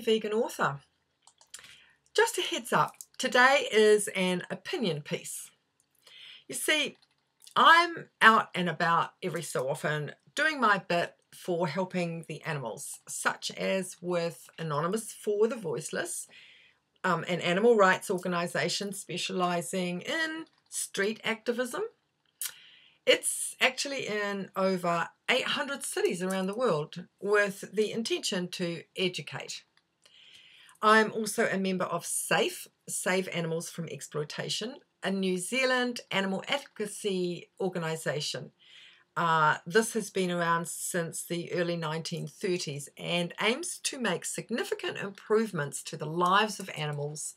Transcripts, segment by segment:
Vegan Author. Just a heads up, today is an opinion piece. You see, I'm out and about every so often doing my bit for helping the animals, such as with Anonymous for the Voiceless, an animal rights organisation specialising in street activism. It's actually in over 800 cities around the world with the intention to educate. I'm also a member of SAFE, Save Animals from Exploitation, a New Zealand animal advocacy organisation. This has been around since the early 1930s and aims to make significant improvements to the lives of animals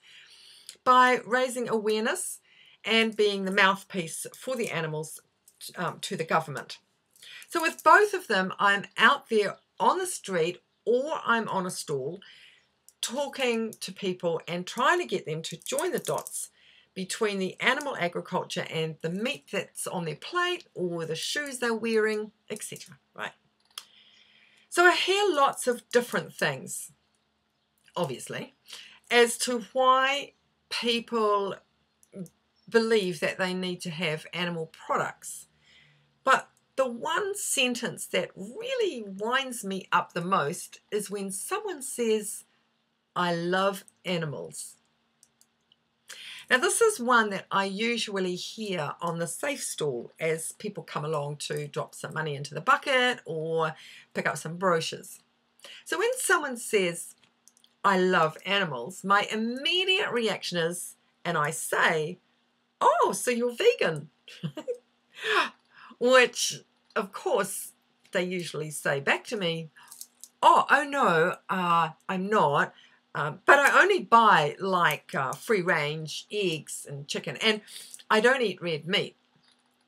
by raising awareness and being the mouthpiece for the animals to the government. So with both of them, I'm out there on the street or I'm on a stall talking to people and trying to get them to join the dots between the animal agriculture and the meat that's on their plate or the shoes they're wearing, etc. Right? So I hear lots of different things, obviously, as to why people believe that they need to have animal products. But the one sentence that really winds me up the most is when someone says, "I love animals." Now this is one that I usually hear on the Safe stall as people come along to drop some money into the bucket or pick up some brochures. So when someone says, "I love animals," my immediate reaction is, and I say, "Oh, so you're vegan?" Which, of course, they usually say back to me, oh no, I'm not. But I only buy like free-range eggs and chicken, and I don't eat red meat,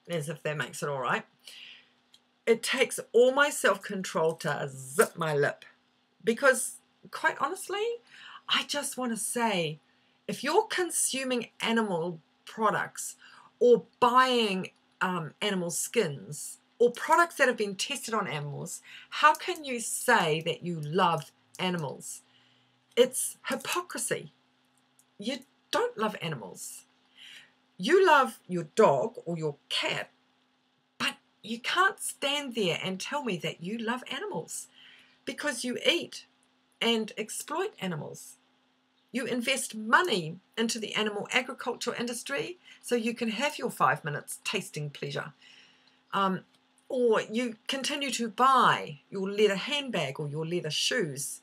as if that makes it all right. It takes all my self-control to zip my lip because, quite honestly, I just want to say, if you're consuming animal products or buying animal skins or products that have been tested on animals, how can you say that you love animals? It's hypocrisy. You don't love animals. You love your dog or your cat, but you can't stand there and tell me that you love animals because you eat and exploit animals. You invest money into the animal agriculture industry so you can have your 5 minutes tasting pleasure. Or you continue to buy your leather handbag or your leather shoes,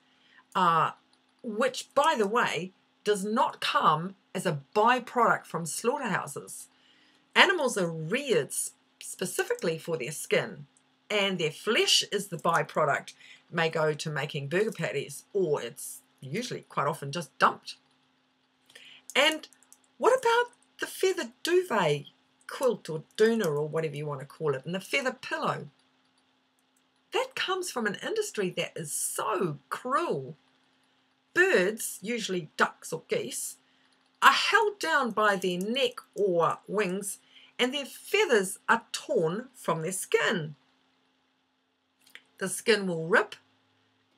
which, by the way, does not come as a byproduct from slaughterhouses. Animals are reared specifically for their skin, and their flesh is the byproduct. It may go to making burger patties, or it's usually quite often just dumped. And what about the feather duvet quilt or doona or whatever you want to call it, and the feather pillow? That comes from an industry that is so cruel. Birds, usually ducks or geese, are held down by their neck or wings, and their feathers are torn from their skin. The skin will rip,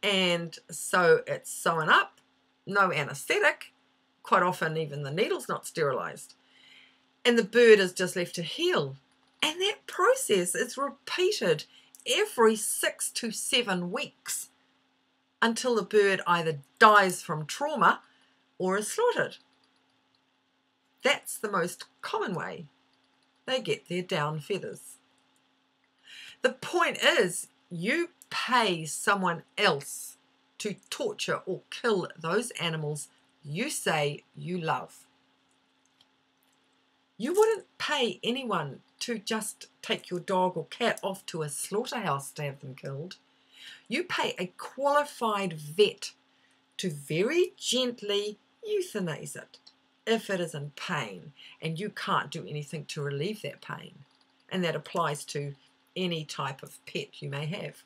and so it's sewn up, no anaesthetic, quite often even the needle's not sterilised, and the bird is just left to heal. And that process is repeated every 6 to 7 weeks until the bird either dies from trauma or is slaughtered. That's the most common way they get their down feathers. The point is, you pay someone else to torture or kill those animals you say you love. You wouldn't pay anyone to just take your dog or cat off to a slaughterhouse to have them killed. You pay a qualified vet to very gently euthanize it if it is in pain and you can't do anything to relieve that pain. And that applies to any type of pet you may have.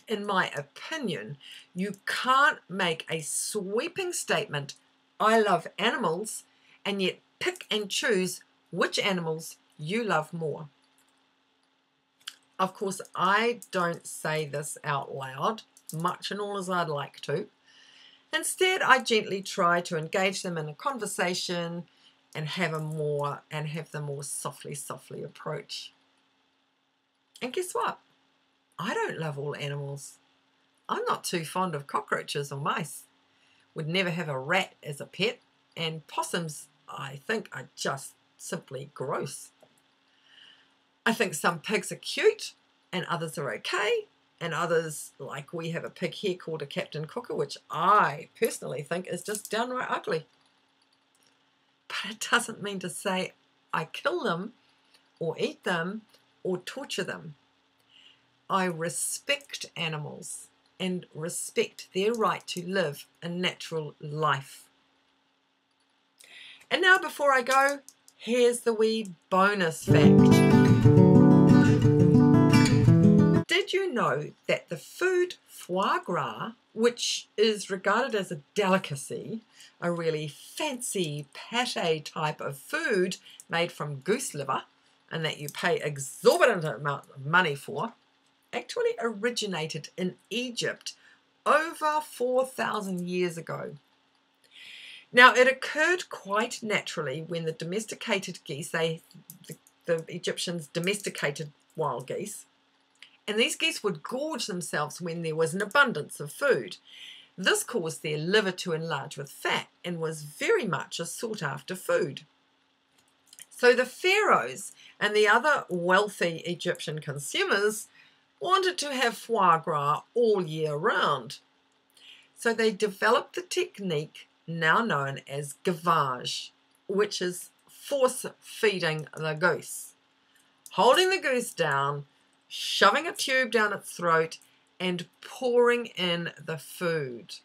In my opinion, you can't make a sweeping statement, "I love animals," and yet pick and choose which animals you love more. Of course, I don't say this out loud, much and all as I'd like to, Instead, I gently try to engage them in a conversation and have them more softly approach. And guess what? I don't love all animals. I'm not too fond of cockroaches or mice. Would never have a rat as a pet, and possums, I think, are just simply gross. I think some pigs are cute and others are okay, and others, like we have a pig here called a Captain Cooker, which I personally think is just downright ugly. But it doesn't mean to say I kill them or eat them or torture them. I respect animals and respect their right to live a natural life. And now before I go, here's the wee bonus fact. Did you know that the food foie gras, which is regarded as a delicacy, a really fancy pate type of food made from goose liver, and that you pay exorbitant amount of money for, actually originated in Egypt over 4,000 years ago. Now, it occurred quite naturally when the domesticated geese, the Egyptians domesticated wild geese, and these geese would gorge themselves when there was an abundance of food. This caused their liver to enlarge with fat and was very much a sought-after food. So the pharaohs and the other wealthy Egyptian consumers wanted to have foie gras all year round. So they developed the technique now known as gavage, which is force feeding the goose. Holding the goose down, shoving a tube down its throat, and pouring in the food.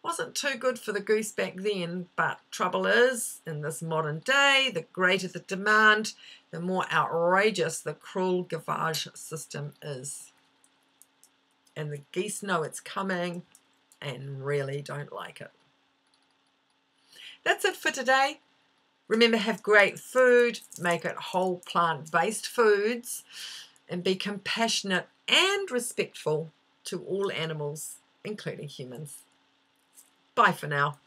Wasn't too good for the goose back then, but trouble is, in this modern day, the greater the demand, the more outrageous the cruel gavage system is. And the geese know it's coming and really don't like it. That's it for today. Remember, have great food, make it whole plant-based foods, and be compassionate and respectful to all animals, including humans. Bye for now.